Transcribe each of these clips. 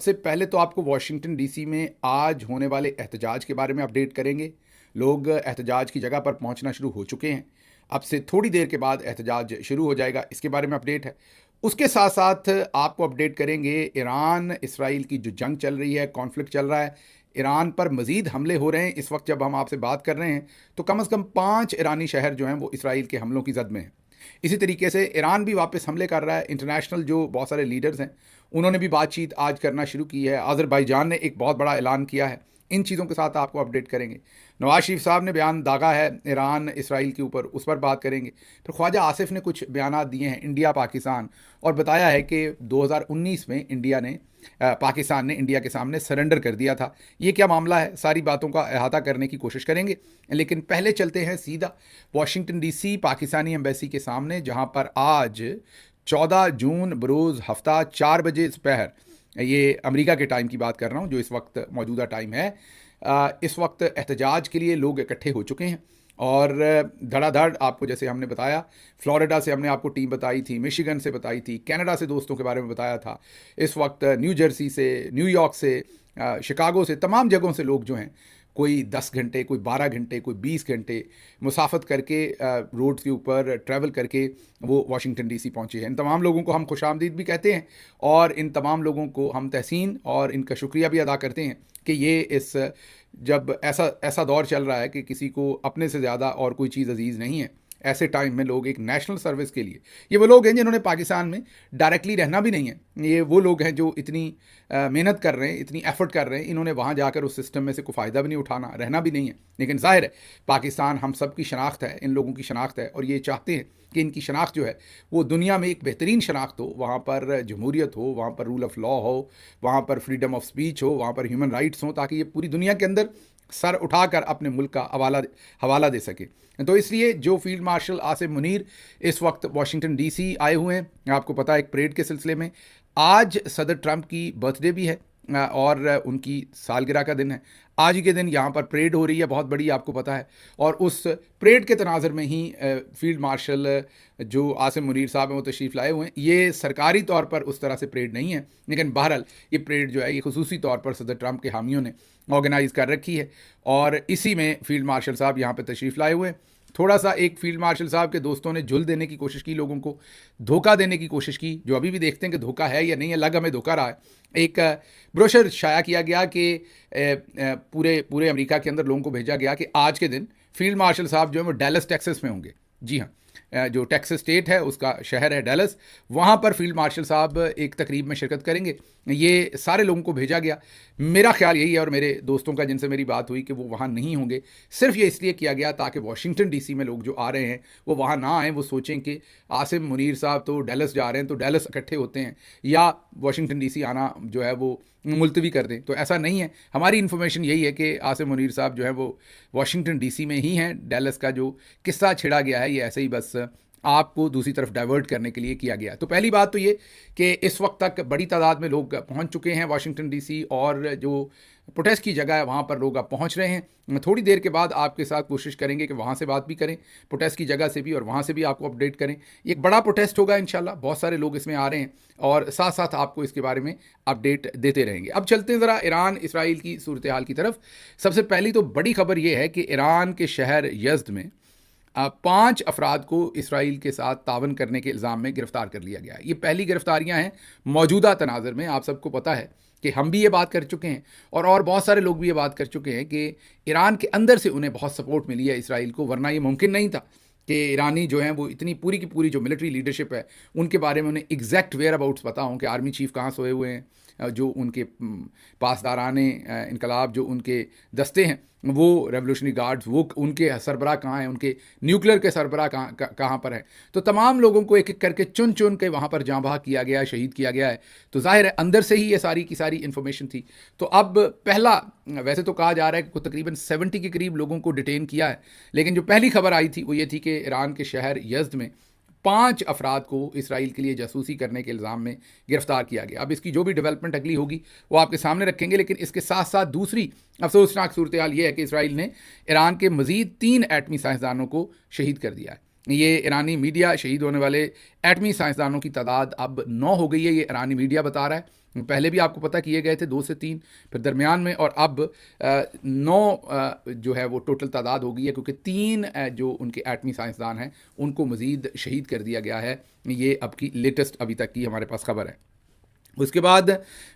सबसे पहले तो आपको वाशिंगटन डीसी में आज होने वाले एहतजाज के बारे में अपडेट करेंगे। लोग एहतजाज की जगह पर पहुंचना शुरू हो चुके हैं। अब से थोड़ी देर के बाद एहतजाज शुरू हो जाएगा, इसके बारे में अपडेट है। उसके साथ साथ आपको अपडेट करेंगे ईरान इसराइल की जो जंग चल रही है, कॉन्फ्लिक्ट चल रहा है, ईरान पर मज़ीद हमले हो रहे हैं। इस वक्त जब हम आपसे बात कर रहे हैं तो कम से कम 5 ईरानी शहर जो हैं वो इसराइल के हमलों की जद में हैं। इसी तरीके से ईरान भी वापस हमले कर रहा है। इंटरनेशनल जो बहुत सारे लीडर्स हैं उन्होंने भी बातचीत आज करना शुरू की है। अज़रबैजान ने एक बहुत बड़ा ऐलान किया है। इन चीज़ों के साथ आपको अपडेट करेंगे। नवाज शरीफ साहब ने बयान दागा है ईरान इसराइल के ऊपर, उस पर बात करेंगे। फिर ख्वाजा आसिफ ने कुछ बयान दिए हैं इंडिया पाकिस्तान, और बताया है कि 2019 में पाकिस्तान ने इंडिया के सामने सरेंडर कर दिया था। ये क्या मामला है, सारी बातों का अहाता करने की कोशिश करेंगे। लेकिन पहले चलते हैं सीधा वाशिंगटन डीसी पाकिस्तानी एम्बेसी के सामने, जहां पर आज 14 जून बरोज़ हफ्ता 4 बजे दोपहर, ये अमेरिका के टाइम की बात कर रहा हूँ जो इस वक्त मौजूदा टाइम है, इस वक्त एहतजाज के लिए लोग इकट्ठे हो चुके हैं। और धड़ाधड़ आपको, जैसे हमने बताया, फ्लोरिडा से हमने आपको टीम बताई थी, मिशिगन से बताई थी, कनाडा से दोस्तों के बारे में बताया था, इस वक्त न्यू जर्सी से, न्यूयॉर्क से, शिकागो से, तमाम जगहों से लोग जो हैं, कोई 10 घंटे, कोई 12 घंटे, कोई 20 घंटे मुसाफत करके रोड्स के ऊपर ट्रैवल करके वो वाशिंगटन डीसी पहुंचे हैं। इन तमाम लोगों को हम खुशामदीद भी कहते हैं और इन तमाम लोगों को हम तहसीन और इनका शुक्रिया भी अदा करते हैं कि ये जब ऐसा दौर चल रहा है कि किसी को अपने से ज़्यादा और कोई चीज़ अजीज़ नहीं है, ऐसे टाइम में लोग एक नेशनल सर्विस के लिए, ये वो लोग हैं जिन्होंने पाकिस्तान में डायरेक्टली रहना भी नहीं है, ये वो लोग हैं जो इतनी मेहनत कर रहे हैं, इतनी एफर्ट कर रहे हैं, इन्होंने वहाँ जाकर उस सिस्टम में से कोई फ़ायदा भी नहीं उठाना, रहना भी नहीं है। लेकिन जाहिर है पाकिस्तान हम सब की शनाख्त है, इन लोगों की शनाख्त है, और ये चाहते हैं कि इनकी शनाख्त जो है वो दुनिया में एक बेहतरीन शनाख्त हो, वहाँ पर जमहूरियत हो, वहाँ पर रूल ऑफ लॉ हो, वहाँ पर फ्रीडम ऑफ स्पीच हो, वहाँ पर ह्यूमन राइट्स हो, ताकि ये पूरी दुनिया के अंदर सर उठाकर अपने मुल्क का हवाला दे सके। तो इसलिए जो फील्ड मार्शल आसिम मुनीर इस वक्त वाशिंगटन डीसी आए हुए हैं, आपको पता है एक परेड के सिलसिले में। आज सदर ट्रंप की बर्थडे भी है और उनकी सालगिरह का दिन है। आज ही के दिन यहाँ पर परेड हो रही है बहुत बड़ी, आपको पता है, और उस परेड के तनाज़र में ही फील्ड मार्शल जो आसिम मुनीर साहब हैं वो तशरीफ़ लाए हुए हैं। ये सरकारी तौर पर उस तरह से परेड नहीं है, लेकिन बहरहाल ये परेड जो है ये खुसूसी तौर पर सदर ट्रंप के हामियों ने ऑर्गेनाइज़ कर रखी है, और इसी में फील्ड मार्शल साहब यहाँ पर तशरीफ़ लाए हुए हैं। थोड़ा सा एक फील्ड मार्शल साहब के दोस्तों ने झुल देने की कोशिश की, लोगों को धोखा देने की कोशिश की, जो अभी भी देखते हैं कि धोखा है या नहीं है, लग हमें धोखा रहा है। एक ब्रोशर शाया किया गया कि पूरे अमेरिका के अंदर लोगों को भेजा गया कि आज के दिन फील्ड मार्शल साहब जो है वो डैलस टेक्सास में होंगे। जी हाँ, जो टेक्सास स्टेट है उसका शहर है डैलस, वहाँ पर फील्ड मार्शल साहब एक तकरीब में शिरकत करेंगे। ये सारे लोगों को भेजा गया। मेरा ख्याल यही है, और मेरे दोस्तों का जिनसे मेरी बात हुई, कि वो वहाँ नहीं होंगे। सिर्फ ये इसलिए किया गया ताकि वाशिंगटन डीसी में लोग जो आ रहे हैं वो वहाँ ना आएँ, वो सोचें कि आसिम मुनीर साहब तो डैलस जा रहे हैं तो डैलस इकट्ठे होते हैं, या वाशिंगटन डीसी आना जो है वो मुलतवी कर दें। तो ऐसा नहीं है। हमारी इन्फॉर्मेशन यही है कि आसिम मुनीर साहब जो है वो वाशिंगटन डीसी में ही हैं। डैलस का जो किस्सा छिड़ा गया है ये ऐसे ही बस आपको दूसरी तरफ डाइवर्ट करने के लिए किया गया। तो पहली बात तो ये कि इस वक्त तक बड़ी तादाद में लोग पहुंच चुके हैं वाशिंगटन डीसी, और जो प्रोटेस्ट की जगह है वहाँ पर लोग अब पहुँच रहे हैं। थोड़ी देर के बाद आपके साथ कोशिश करेंगे कि वहाँ से बात भी करें, प्रोटेस्ट की जगह से भी, और वहाँ से भी आपको अपडेट करें। एक बड़ा प्रोटेस्ट होगा इंशाल्लाह, बहुत सारे लोग इसमें आ रहे हैं, और साथ साथ आपको इसके बारे में अपडेट देते रहेंगे। अब चलते हैं ज़रा ईरान इसराइल की सूरत हाल की तरफ। सबसे पहली तो बड़ी खबर यह है कि ईरान के शहर यज़्द में 5 अफराद को इसराइल के साथ तावन करने के इल्ज़ाम में गिरफ़्तार कर लिया गया है। ये पहली गिरफ़्तारियाँ हैं मौजूदा तनाज़र में। आप सबको पता है कि हम भी ये बात कर चुके हैं, और बहुत सारे लोग भी ये बात कर चुके हैं कि ईरान के अंदर से उन्हें बहुत सपोर्ट मिली है इसराइल को, वरना ये मुमकिन नहीं था कि ईरानी जो हैं वो इतनी पूरी की पूरी जो मिलिट्री लीडरशिप है उनके बारे में उन्हें एग्जैक्ट वेयर अबाउट्स पता हों कि आर्मी चीफ कहाँ सोए हुए हैं, जो उनके पासदाराने इनकलाब, जो उनके दस्ते हैं, वो रेवोल्यूशनरी गार्ड्स, वो उनके सरबराह कहाँ हैं, उनके न्यूक्लियर के सरबराह कहाँ पर हैं। तो तमाम लोगों को एक एक करके चुन चुन के वहाँ पर जाँ बहा किया गया है, शहीद किया गया है। तो जाहिर है अंदर से ही ये सारी की सारी इन्फॉर्मेशन थी। तो अब पहला, वैसे तो कहा जा रहा है कि तकरीबन 70 के करीब लोगों को डिटेन किया है, लेकिन जो पहली खबर आई थी वो ये थी कि ईरान के शहर यज़्द में 5 अफराद को इसराइल के लिए जासूसी करने के इल्ज़ाम में गिरफ्तार किया गया। अब इसकी जो भी डेवलपमेंट अगली होगी वो आपके सामने रखेंगे, लेकिन इसके साथ साथ दूसरी अफसोसनाक सूरत हाल ये है कि इसराइल ने ईरान के मज़ीद 3 एटमी साइंसदानों को शहीद कर दिया है। ये ईरानी मीडिया, शहीद होने वाले एटमी साइंसदानों की तादाद अब 9 हो गई है, ये ईरानी मीडिया बता रहा है। पहले भी आपको पता किए गए थे 2 से 3, फिर दरमियान में, और अब 9 जो है वो टोटल तादाद हो गई है, क्योंकि 3 जो उनके एटमी साइंसदान हैं उनको मज़ीद शहीद कर दिया गया है। ये अब की लेटेस्ट अभी तक की हमारे पास खबर है। उसके बाद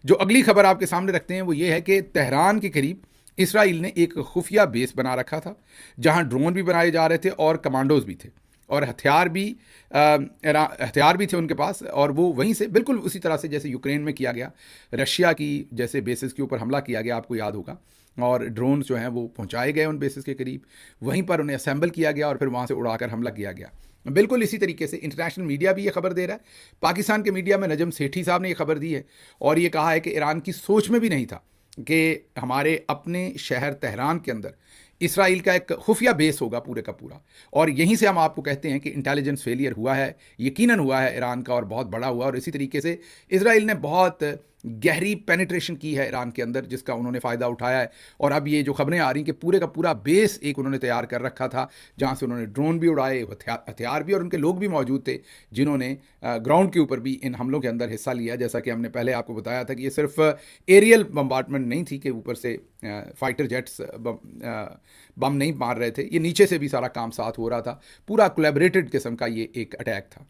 जो अगली खबर आपके सामने रखते हैं वो ये है कि तेहरान के करीब इसराइल ने एक खुफिया बेस बना रखा था, जहां ड्रोन भी बनाए जा रहे थे और कमांडोज भी थे, और हथियार भी थे उनके पास, और वो वहीं से बिल्कुल उसी तरह से जैसे यूक्रेन में किया गया, रशिया की जैसे बेसिस के ऊपर हमला किया गया, आपको याद होगा, और ड्रोन जो हैं वो पहुंचाए गए उन बेसिस के करीब, वहीं पर उन्हें असेंबल किया गया और फिर वहाँ से उड़ाकर हमला किया गया। बिल्कुल इसी तरीके से इंटरनेशनल मीडिया भी ये खबर दे रहा है। पाकिस्तान के मीडिया में नजम सेठी साहब ने ये खबर दी है और ये कहा है कि ईरान की सोच में भी नहीं था कि हमारे अपने शहर तेहरान के अंदर इसराइल का एक खुफिया बेस होगा पूरे का पूरा, और यहीं से हम आपको कहते हैं कि इंटेलिजेंस फेलियर हुआ है, यकीनन हुआ है ईरान का, और बहुत बड़ा हुआ। और इसी तरीके से इसराइल ने बहुत गहरी पेनिट्रेशन की है ईरान के अंदर, जिसका उन्होंने फ़ायदा उठाया है। और अब ये जो खबरें आ रही कि पूरे का पूरा बेस एक उन्होंने तैयार कर रखा था, जहाँ से उन्होंने ड्रोन भी उड़ाए, हथियार भी, और उनके लोग भी मौजूद थे जिन्होंने ग्राउंड के ऊपर भी इन हमलों के अंदर हिस्सा लिया। जैसा कि हमने पहले आपको बताया था कि ये सिर्फ एरियल बम्बार्टमेंट नहीं थी कि ऊपर से फाइटर जेट्स बम नहीं मार रहे थे, ये नीचे से भी सारा काम साथ हो रहा था, पूरा कोलैबोरेटेड किस्म का ये एक अटैक था।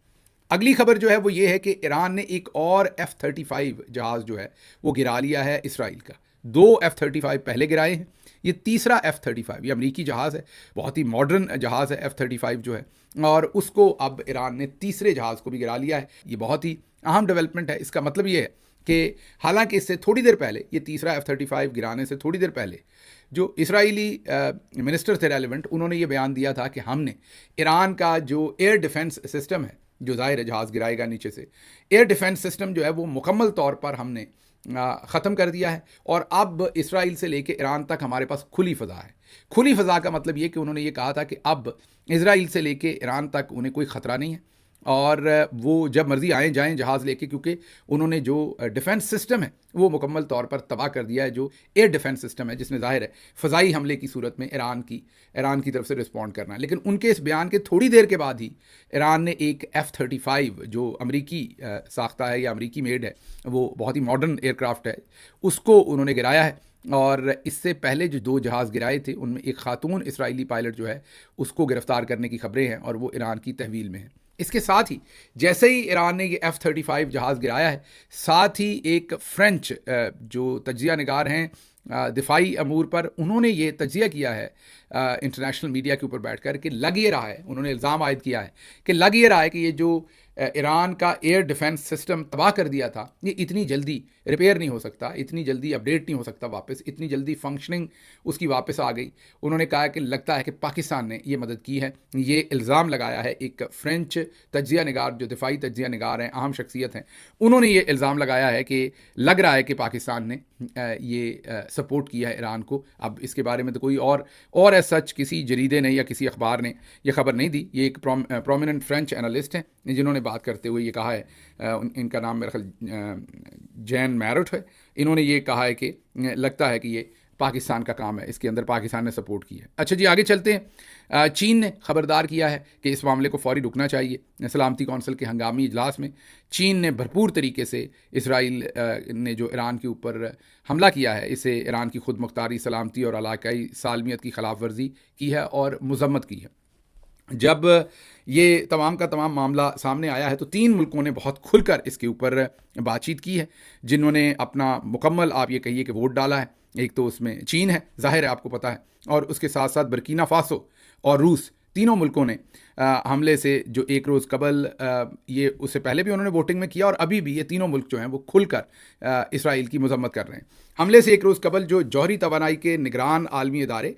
अगली खबर जो है वो ये है कि ईरान ने एक और F-35 जहाज़ जो है वो गिरा लिया है इसराइल का। 2 F-35 पहले गिराए हैं, ये तीसरा F-35, ये अमरीकी जहाज़ है, बहुत ही मॉडर्न जहाज़ है F-35 जो है, और उसको अब ईरान ने तीसरे जहाज़ को भी गिरा लिया है। ये बहुत ही अहम डेवलपमेंट है। इसका मतलब ये है कि हालांकि इससे थोड़ी देर पहले, ये तीसरा F-35 गिराने से थोड़ी देर पहले, जो इसराइली मिनिस्टर थे रेलिवेंट, उन्होंने ये बयान दिया था कि हमने ईरान का जो एयर डिफेंस सिस्टम है, जो ज़ाहिर है जहाज़ गिराएगा नीचे से, एयर डिफेंस सिस्टम जो है वो मुकम्मल तौर पर हमने ख़त्म कर दिया है, और अब इसराइल से लेके ईरान तक हमारे पास खुली फ़ज़ा है। खुली फ़ज़ा का मतलब ये कि उन्होंने ये कहा था कि अब इसराइल से लेके ईरान तक उन्हें कोई ख़तरा नहीं है, और वो जब मर्ज़ी आएँ जाएँ जहाज़ लेके, क्योंकि उन्होंने जो डिफेंस सिस्टम है वो मुकम्मल तौर पर तबाह कर दिया है, जो एयर डिफेंस सिस्टम है, जिसने ज़ाहिर है फ़ज़ाई हमले की सूरत में ईरान की तरफ से रिस्पॉन्ड करना है। लेकिन उनके इस बयान के थोड़ी देर के बाद ही ईरान ने एक F-35 जो अमरीकी साख्ता है या अमरीकी मेड है, वो बहुत ही मॉडर्न एयरक्राफ्ट है, उसको उन्होंने गिराया है। और इससे पहले जो 2 जहाज़ गिराए थे उनमें एक खातून इसराइली पायलट जो है उसको गिरफ्तार करने की खबरें हैं, और वो ईरान की तहवील में है। इसके साथ ही जैसे ही ईरान ने ये F-35 जहाज़ गिराया है, साथ ही एक फ्रेंच जो तज्जिया निगार हैं दिफाई अमूर पर, उन्होंने ये तज्जिया किया है इंटरनेशनल मीडिया के ऊपर बैठकर कि लग ये रहा है, उन्होंने इल्ज़ाम आयद किया है कि लग ये रहा है कि ये जो ईरान का एयर डिफेंस सिस्टम तबाह कर दिया था, ये इतनी जल्दी रिपेयर नहीं हो सकता, इतनी जल्दी अपडेट नहीं हो सकता वापस, इतनी जल्दी फंक्शनिंग उसकी वापस आ गई। उन्होंने कहा कि लगता है कि पाकिस्तान ने ये मदद की है। ये इल्ज़ाम लगाया है एक फ्रेंच तज्जिया निगार, जो दिफाई तज्जिया निगार हैं, अहम शख्सियत हैं, उन्होंने ये इल्ज़ाम लगाया है कि लग रहा है कि पाकिस्तान ने ये सपोर्ट किया है ईरान को। अब इसके बारे में तो कोई और एज सच किसी जरीदे ने या किसी अखबार ने ये खबर नहीं दी। ये एक प्रोमिनेंट फ्रेंच एनालिस्ट हैं जिन्होंने बात करते हुए ये कहा है, इनका नाम मेरा ख्याल जैन मैरोट है, इन्होंने ये कहा है कि लगता है कि ये पाकिस्तान का काम है, इसके अंदर पाकिस्तान ने सपोर्ट की है। अच्छा जी, आगे चलते हैं। चीन ने खबरदार किया है कि इस मामले को फौरी रुकना चाहिए। सलामती कौंसिल के हंगामी इजलास में चीन ने भरपूर तरीके से इसराइल ने जो ईरान के ऊपर हमला किया है, इसे ईरान की खुद मुख्तारी, सलामती और इलाकाई सालमियत की खिलाफ वर्जी की है और मजम्मत की है। जब ये तमाम का तमाम मामला सामने आया है तो 3 मुल्कों ने बहुत खुलकर इसके ऊपर बातचीत की है, जिन्होंने अपना मुकम्मल, आप ये कहिए कि वोट डाला है। एक तो उसमें चीन है, जाहिर है आपको पता है, और उसके साथ साथ बर्किना फासो और रूस, तीनों मुल्कों ने हमले से जो एक रोज़ कबल, ये उससे पहले भी उन्होंने वोटिंग में किया, और अभी भी ये तीनों मुल्क जो हैं वो खुलकर इसराइल की मजम्मत कर रहे हैं। हमले से एक रोज़ कबल जो जौहरी तवानाई के निगरान आलमी इदारे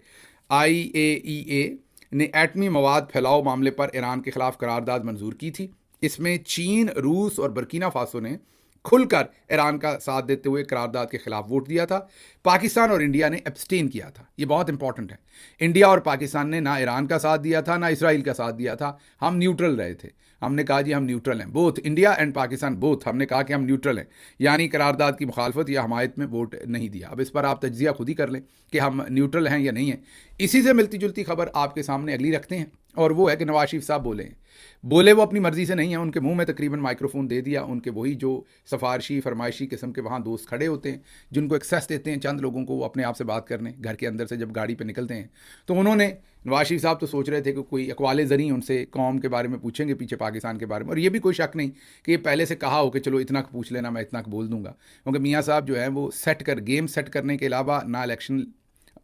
IAEA ने एटमी मवाद फैलाव मामले पर ईरान के खिलाफ करारदाद मंजूर की थी। इसमें चीन, रूस और बर्किना फासो ने खुलकर ईरान का साथ देते हुए करारदाद के खिलाफ वोट दिया था। पाकिस्तान और इंडिया ने एब्सटेन किया था। ये बहुत इंपॉर्टेंट है। इंडिया और पाकिस्तान ने ना ईरान का साथ दिया था ना इसराइल का साथ दिया था, हम न्यूट्रल रहे थे। हमने कहा जी हम न्यूट्रल हैं, both India and Pakistan both, हमने कहा कि हम न्यूट्रल हैं, यानी करारदाद की मुखालफत या हमायत में वोट नहीं दिया। अब इस पर आप तज्जिया खुद ही कर लें कि हम न्यूट्रल हैं या नहीं हैं। इसी से मिलती जुलती खबर आपके सामने अगली रखते हैं, और वो है कि नवाज शरीफ साहब बोले हैं बोले वो अपनी मर्जी से नहीं है, उनके मुंह में तकरीबन माइक्रोफोन दे दिया, उनके वही जो सफारशी फरमाइशी किस्म के वहाँ दोस्त खड़े होते हैं जिनको एक्सेस देते हैं चंद लोगों को वो अपने आप से बात करने घर के अंदर से जब गाड़ी पर निकलते हैं। तो उन्होंने, नवाज शरीफ साहब तो सोच रहे थे कि कोई अकवाले ज़रिए उनसे कौम के बारे में पूछेंगे, पीछे पाकिस्तान के बारे में, और ये भी कोई शक नहीं कि ये पहले से कहा हो कि चलो इतना पूछ लेना, मैं इतना बोल दूंगा, क्योंकि मियाँ साहब जो है वो गेम सेट करने के अलावा ना इलेक्शन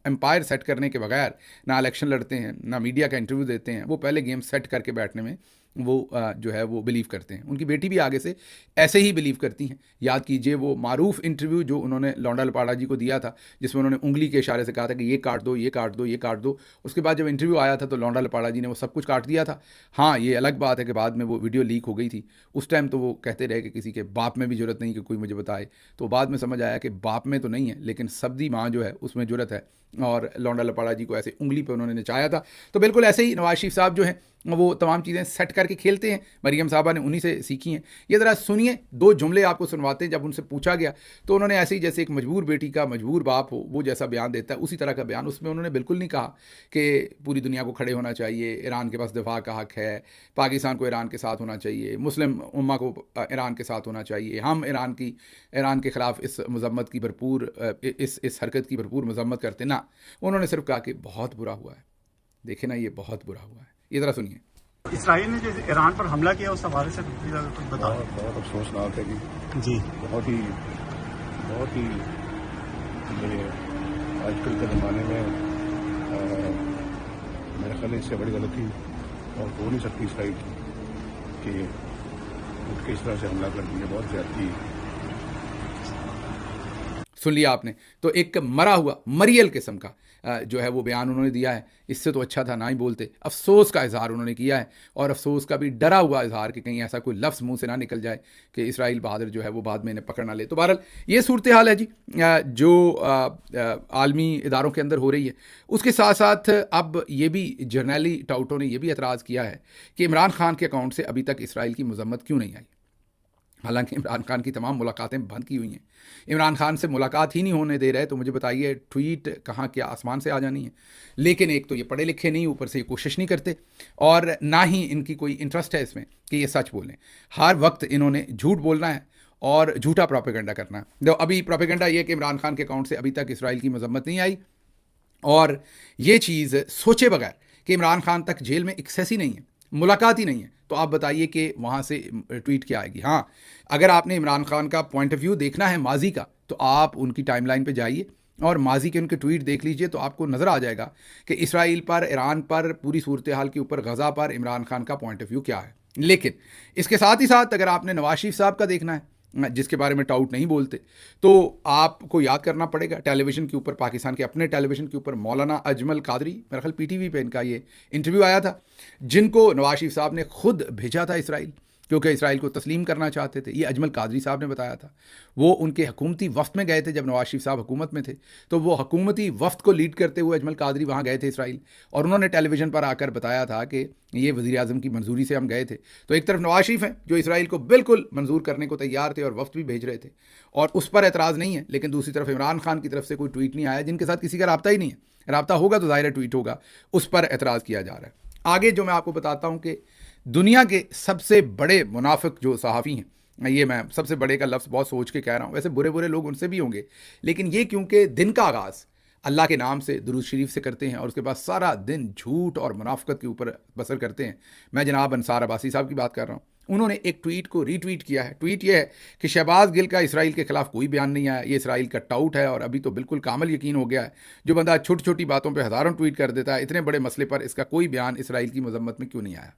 एम्पायर सेट करने के बगैर ना इलेक्शन लड़ते हैं, ना मीडिया का इंटरव्यू देते हैं, वो पहले गेम सेट करके बैठने में वो जो है वो बिलीव करते हैं। उनकी बेटी भी आगे से ऐसे ही बिलीव करती हैं। याद कीजिए वो मारूफ इंटरव्यू जो उन्होंने लौंडा लपाड़ा जी को दिया था, जिसमें उन्होंने उंगली के इशारे से कहा था कि ये काट दो, ये काट दो, ये काट दो। उसके बाद जब इंटरव्यू आया था तो लौंडा लपाड़ा जी ने वो सब कुछ काट दिया था। हाँ, ये अलग बात है कि बाद में वो वीडियो लीक हो गई थी। उस टाइम तो वो कहते रहे कि किसी के बाप में भी जरूरत नहीं कि कोई मुझे बताए, तो बाद में समझ आया कि बाप में तो नहीं है लेकिन सब्दी माँ जो है उसमें जरूरत है, और लौंडा लपाड़ा जी को ऐसे उंगली पे उन्होंने नचाया था। तो बिल्कुल ऐसे ही नवाज शरीफ साहब जो हैं वो तमाम चीज़ें सेट करके खेलते हैं। मरीम साहबा ने उन्हीं से सीखी हैं। ये ज़रा सुनिए, 2 जुमले आपको सुनवाते हैं। जब उनसे पूछा गया तो उन्होंने ऐसे ही जैसे एक मजबूर बेटी का मजबूर बाप हो वो जैसा बयान देता है उसी तरह का बयान, उसमें उन्होंने बिल्कुल नहीं कहा कि पूरी दुनिया को खड़े होना चाहिए, ईरान के पास दिफा का हक है, पाकिस्तान को ईरान के साथ होना चाहिए, मुस्लिम उम्मा को ईरान के साथ होना चाहिए, हम ईरान के ख़िलाफ़ इस मजम्मत की भरपूर इस हरकत की भरपूर मजम्मत करते ना। उन्होंने सिर्फ कहा कि बहुत बुरा हुआ है। देखे ना, ये बहुत बुरा हुआ है। ये ज़रा सुनिए। इसराइल ने जो ईरान पर हमला किया उस हवाले से कुछ बताओ। बहुत अफसोसनाक है जी, बहुत ही ये आजकल के ज़माने में मेरे ख्याल इससे बड़ी गलती और हो नहीं सकती इसराइल कि उठ के इस तरह से हमला कर दिया। बहुत ज्यादती। सुन लिया आपने। तो एक मरा हुआ मरियल किस्म का जो है वो बयान उन्होंने दिया है। इससे तो अच्छा था ना ही बोलते। अफसोस का इजहार उन्होंने किया है, और अफसोस का भी डरा हुआ इजहार कि कहीं ऐसा कोई लफ्ज़ मुंह से ना निकल जाए कि इसराइल बहादुर जो है वो बाद में इन्हें पकड़ ना ले। तो बहरहाल ये सूरत हाल है जी जो आलमी इदारों के अंदर हो रही है। उसके साथ साथ अब ये भी जर्नैली टाउटों ने यह भी एतराज़ किया है कि इमरान खान के अकाउंट से अभी तक इसराइल की मजम्मत क्यों नहीं आई। हालांकि इमरान खान की तमाम मुलाकातें बंद की हुई हैं। इमरान खान से मुलाकात ही नहीं होने दे रहे, तो मुझे बताइए ट्वीट कहाँ क्या आसमान से आ जानी है। लेकिन एक तो ये पढ़े लिखे नहीं, ऊपर से ये कोशिश नहीं करते, और ना ही इनकी कोई इंटरेस्ट है इसमें कि ये सच बोलें। हर वक्त इन्होंने झूठ बोलना है और झूठा प्रोपेगेंडा करना है। तो अभी प्रोपेगेंडा ये कि इमरान खान के अकाउंट से अभी तक इसराइल की मजम्मत नहीं आई, और ये चीज़ सोचे बगैर कि इमरान खान तक जेल में एक्सेस ही नहीं है, मुलाकात ही नहीं है, तो आप बताइए कि वहाँ से ट्वीट क्या आएगी। हाँ, अगर आपने इमरान खान का पॉइंट ऑफ व्यू देखना है माजी का, तो आप उनकी टाइमलाइन पे जाइए और माजी के उनके ट्वीट देख लीजिए, तो आपको नज़र आ जाएगा कि इसराइल पर, ईरान पर, पूरी सूरत हाल के ऊपर, गज़ा पर इमरान खान का पॉइंट ऑफ व्यू क्या है। लेकिन इसके साथ ही साथ अगर आपने नवाज शरीफ साहब का देखना है, जिसके बारे में टाउट नहीं बोलते, तो आपको याद करना पड़ेगा टेलीविज़न के ऊपर, पाकिस्तान के अपने टेलीविज़न के ऊपर मौलाना अजमल कादरी, मेरा ख्याल PTV पे इनका ये इंटरव्यू आया था, जिनको नवाज शरीफ साहब ने खुद भेजा था इसराइल, क्योंकि इसराइल को तस्लीम करना चाहते थे। ये अजमल कादरी साहब ने बताया था। वो उनके हुकूमती वफ्द में गए थे जब नवाज शरीफ साहब हुकूमत में थे, तो वो हुकूमती वफ्द को लीड करते हुए अजमल कादरी वहाँ गए थे इसराइल, और उन्होंने टेलीविज़न पर आकर बताया था कि ये वज़ीर आज़म की मंजूरी से हम गए थे। तो एक तरफ नवाज शरीफ हैं जो इसराइल को बिल्कुल मंजूर करने को तैयार थे और वफ्द भी भेज रहे थे, और उस पर एतराज़ नहीं है, लेकिन दूसरी तरफ इमरान खान की तरफ से कोई ट्वीट नहीं आया, जिनके साथ किसी का रब्ता ही नहीं है। रब्ता होगा तो ज़ाहिर ट्वीट होगा, उस पर एतराज़ किया जा रहा है। आगे जो मैं आपको बताता हूँ कि दुनिया के सबसे बड़े मुनाफिक जो सहाफ़ी हैं, ये मैं सबसे बड़े का लफ्ज़ बहुत सोच के कह रहा हूँ, वैसे बुरे बुरे लोग उनसे भी होंगे, लेकिन ये क्योंकि दिन का आगाज़ अल्लाह के नाम से, दुरूद शरीफ से करते हैं, और उसके बाद सारा दिन झूठ और मुनाफिकत के ऊपर बसर करते हैं। मैं जनाब अंसार अब्बासी साहब की बात कर रहा हूँ। उन्होंने एक ट्वीट को रीट्वीट किया है। ट्वीट ये है कि शहबाज गिल का इसराइल के खिलाफ कोई बयान नहीं आया, ये इसराइल का टाउट है, और अभी तो बिल्कुल कामल यकीन हो गया है। जो बंदा छोटी छोटी बातों पर हज़ारों ट्वीट कर देता है, इतने बड़े मसले पर इसका कोई बयान इसराइल की मजम्मत में क्यों नहीं आया।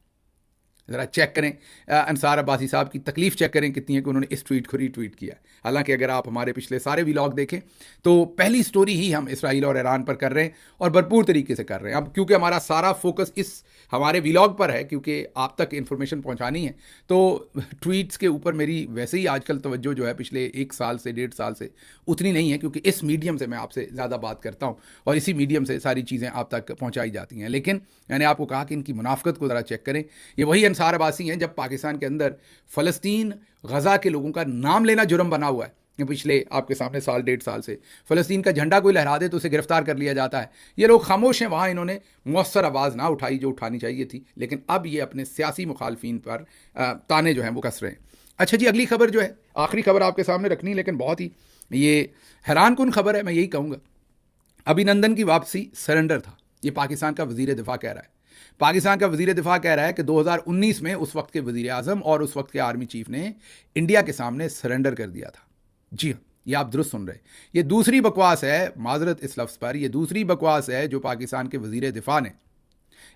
ज़रा चेक करें, अंसार अब्बासी साहब की तकलीफ़ चेक करें कितनी है कि उन्होंने इस ट्वीट को रीट्वीट किया। हालांकि अगर आप हमारे पिछले सारे व्लॉग देखें तो पहली स्टोरी ही हम इसराइल और ईरान पर कर रहे हैं, और भरपूर तरीके से कर रहे हैं। अब क्योंकि हमारा सारा फोकस इस हमारे व्लॉग पर है, क्योंकि आप तक इन्फॉर्मेशन पहुंचानी है, तो ट्वीट्स के ऊपर मेरी वैसे ही आजकल तवज्जो जो है पिछले 1 साल से 1.5 साल से उतनी नहीं है, क्योंकि इस मीडियम से मैं आपसे ज़्यादा बात करता हूँ और इसी मीडियम से सारी चीज़ें आप तक पहुँचाई जाती हैं। लेकिन मैंने आपको कहा कि इनकी मुनाफिकत को ज़रा चेक करें। ये वही अंसार अब्बासी हैं जब पाकिस्तान के अंदर फ़लस्तीन, गज़ा के लोगों का नाम लेना जुर्म बना हुआ है, पिछले आपके सामने साल 1.5 साल से फ़लस्तीन का झंडा कोई लहरा दे तो उसे गिरफ्तार कर लिया जाता है। ये लोग खामोश हैं, वहाँ इन्होंने मौसर आवाज़ ना उठाई जो उठानी चाहिए थी, लेकिन अब ये अपने सियासी मुखालफिन पर ताने जो हैं वो कस रहे हैं। अच्छा जी, अगली खबर जो है, आखिरी खबर आपके सामने रखनी, लेकिन बहुत ही ये हैरानकुन खबर है, मैं यही कहूँगा। अभिनंदन की वापसी सरेंडर था, ये पाकिस्तान का वज़ीर दिफा कह रहा है। पाकिस्तान का वज़ीर दिफा कह रहा है कि 2019 में उस वक्त के वज़ीर आज़म और उस वक्त के आर्मी चीफ ने इंडिया के सामने सरेंडर कर दिया था। जी हाँ, ये आप दुरुस्त सुन रहे हैं। ये दूसरी बकवास है, माजरत इस लफ्ज़ पर, ये दूसरी बकवास है जो पाकिस्तान के वज़ीर दिफा ने,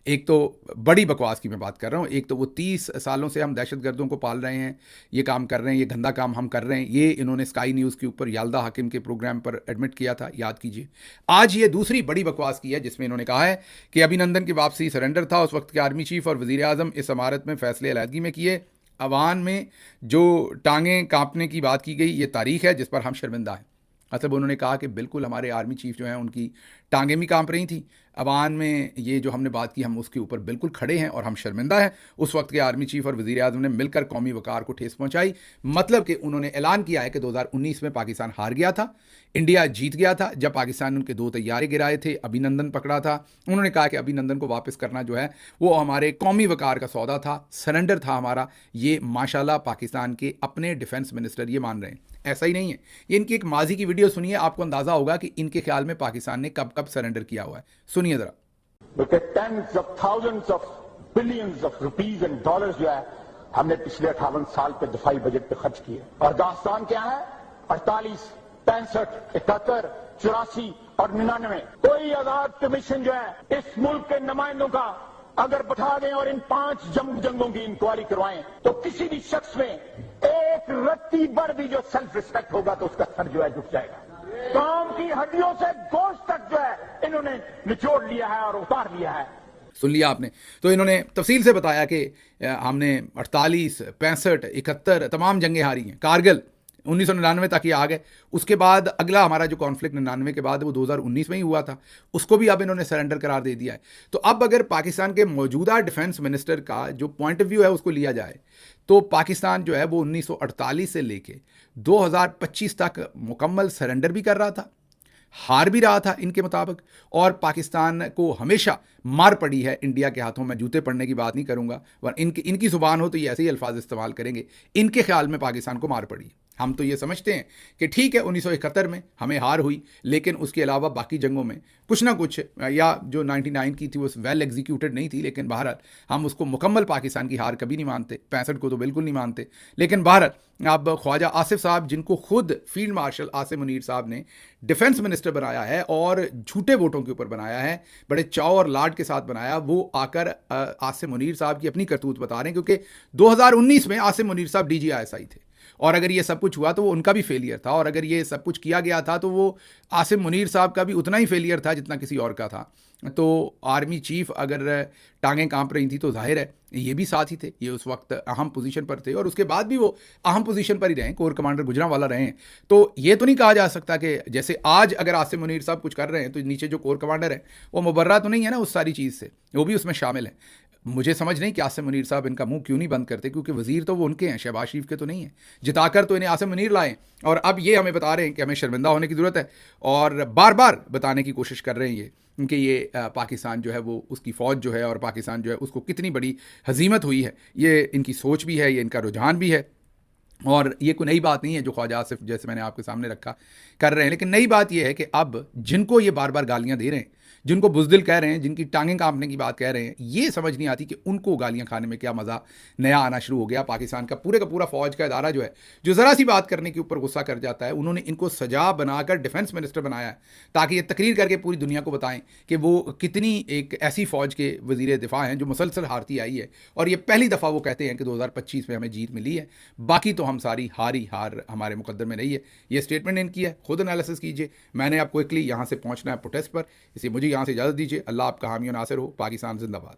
एक तो बड़ी बकवास की मैं बात कर रहा हूँ, एक तो वो 30 सालों से हम दहशतगर्दों को पाल रहे हैं, ये काम कर रहे हैं, ये गंदा काम हम कर रहे हैं, ये इन्होंने स्काई न्यूज़ के ऊपर याल्दा हाकिम के प्रोग्राम पर एडमिट किया था, याद कीजिए। आज ये दूसरी बड़ी बकवास की है जिसमें इन्होंने कहा है कि अभिनंदन की वापसी सरेंडर था, उस वक्त के आर्मी चीफ और वज़ीर आज़म इस इमारत में फैसले अलहदगी में किए। अवान में जो टांगें कांपने की बात की गई, ये तारीख है जिस पर हम शर्मिंदा हैं। मतलब उन्होंने कहा कि बिल्कुल हमारे आर्मी चीफ जो हैं उनकी टांगें भी कांप रही थी। अवान में ये जो हमने बात की, हम उसके ऊपर बिल्कुल खड़े हैं और हम शर्मिंदा हैं। उस वक्त के आर्मी चीफ और वज़ीर आज़म ने मिलकर कौमी वकार को ठेस पहुंचाई। मतलब कि उन्होंने ऐलान किया है कि 2019 में पाकिस्तान हार गया था, इंडिया जीत गया था। जब पाकिस्तान ने उनके 2 तैयारे गिराए थे, अभिनंदन पकड़ा था, उन्होंने कहा कि अभिनंदन को वापस करना जो है वो हमारे कौमी वकार का सौदा था, सरेंडर था हमारा। ये माशाल्लाह पाकिस्तान के अपने डिफेंस मिनिस्टर ये मान रहे हैं। ऐसा ही नहीं है, ये इनकी एक माजी की वीडियो सुनिए, आपको अंदाजा होगा कि इनके ख्याल में पाकिस्तान ने कब कब सरेंडर किया हुआ है। सुनिए जरा। Tens of thousands of billions of rupees and dollars जो है हमने पिछले 58 साल पे दफाई बजट पे खर्च किए, और दास्तान क्या है? 48, 65, 71, 84 और 99। कोई आजाद कमीशन जो है इस मुल्क के नुमाइंदों का अगर बैठा दें और इन 5 जंगों की इंक्वायरी करवाएं तो किसी भी शख्स में एक रत्ती भर भी जो सेल्फ रिस्पेक्ट होगा तो उसका सर जो है झुक जाएगा। काम की हड्डियों से गोश्त तक जो है इन्होंने निचोड़ लिया है और उतार लिया है। सुन लिया आपने। तो इन्होंने तफसील से बताया कि हमने 48, 65, 71 तमाम जंगें हारी हैं। कारगिल 1999 तक ये आ गए। उसके बाद अगला हमारा जो कॉन्फ्लिक्ट 99 के बाद वो 2019 में ही हुआ था, उसको भी अब इन्होंने सरेंडर करार दे दिया है। तो अब अगर पाकिस्तान के मौजूदा डिफेंस मिनिस्टर का जो पॉइंट ऑफ व्यू है उसको लिया जाए तो पाकिस्तान जो है वो 1948 से लेके 2025 तक मुकम्मल सरेंडर भी कर रहा था, हार भी रहा था इनके मुताबिक, और पाकिस्तान को हमेशा मार पड़ी है इंडिया के हाथों। मैं जूते पड़ने की बात नहीं करूंगा, वरना इनकी जुबान हो तो ये ऐसे ही अल्फाज इस्तेमाल करेंगे। इनके ख्याल में पाकिस्तान को मार पड़ी। हम तो ये समझते हैं कि ठीक है 1971 में हमें हार हुई, लेकिन उसके अलावा बाकी जंगों में कुछ ना कुछ, या जो 99 की थी वो वेल एग्जीक्यूटेड नहीं थी, लेकिन बहरहाल हम उसको मुकम्मल पाकिस्तान की हार कभी नहीं मानते। 65 को तो बिल्कुल नहीं मानते। लेकिन बहरहाल अब ख्वाजा आसिफ साहब, जिनको खुद फील्ड मार्शल आसिम मुनीर साहब ने डिफेंस मिनिस्टर बनाया है और झूठे वोटों के ऊपर बनाया है, बड़े चाव और लाड के साथ बनाया, वो आकर आसिम मुनीर साहब की अपनी करतूत बता रहे हैं। क्योंकि 2019 में आसिम मुनीर साहब DGISI थे, और अगर ये सब कुछ हुआ तो वो उनका भी फेलियर था, और अगर ये सब कुछ किया गया था तो वो आसिम मुनीर साहब का भी उतना ही फेलियर था जितना किसी और का था। तो आर्मी चीफ अगर टांगें कांप रही थी तो जाहिर है ये भी साथ ही थे, ये उस वक्त अहम पोजीशन पर थे, और उसके बाद भी वो अहम पोजीशन पर ही रहे, कोर कमांडर गुजरांवाला रहे हैं। तो ये तो नहीं कहा जा सकता कि जैसे आज अगर आसिम मुनीर साहब कुछ कर रहे हैं तो नीचे जो कोर कमांडर है वो मुबर्रा तो नहीं है ना उस सारी चीज़ से, वो भी उसमें शामिल है। मुझे समझ नहीं कि आसिम मुनीर साहब इनका मुंह क्यों नहीं बंद करते, क्योंकि वजीर तो वो उनके हैं, शहबाज शरीफ के तो नहीं है। जिताकर तो इन्हें आसिम मुनीर लाए, और अब ये हमें बता रहे हैं कि हमें शर्मिंदा होने की ज़रूरत है, और बार बार बताने की कोशिश कर रहे हैं ये कि ये पाकिस्तान जो है वो उसकी फ़ौज जो है और पाकिस्तान जो है उसको कितनी बड़ी हजीमत हुई है। ये इनकी सोच भी है, ये इनका रुझान भी है, और ये कोई नई बात नहीं है जो ख्वाजा आसिफ जैसे मैंने आपके सामने रखा कर रहे हैं। लेकिन नई बात यह है कि अब जिनको ये बार बार गालियां दे रहे हैं, जिनको बुज़दिल कह रहे हैं, जिनकी टांगें कांपने की बात कह रहे हैं, ये समझ नहीं आती कि उनको गालियां खाने में क्या मज़ा नया आना शुरू हो गया। पाकिस्तान का पूरा फ़ौज का इदारा जो है, जो ज़रा सी बात करने के ऊपर गुस्सा कर जाता है, उन्होंने इनको सजा बनाकर डिफेंस मिनिस्टर बनाया है ताकि ये तकरीर करके पूरी दुनिया को बताएं कि वो कितनी एक ऐसी फ़ौज के वज़ीर दिफा हैं जो मुसलसल हारती आई है, और ये पहली दफ़ा वो कहते हैं कि 2025 में हमें जीत मिली है, बाकी तो हम सारी हार हमारे मुकद्दर में नहीं है। ये स्टेटमेंट इनकी है, खुद एनालिसिस कीजिए। मैंने आपको क्विकली यहाँ से पहुँचना है प्रोटेस्ट पर, इसलिए मुझे यहाँ से इजाज़त दीजिए। अल्लाह आपका हामी और नासिर हो। पाकिस्तान जिंदाबाद।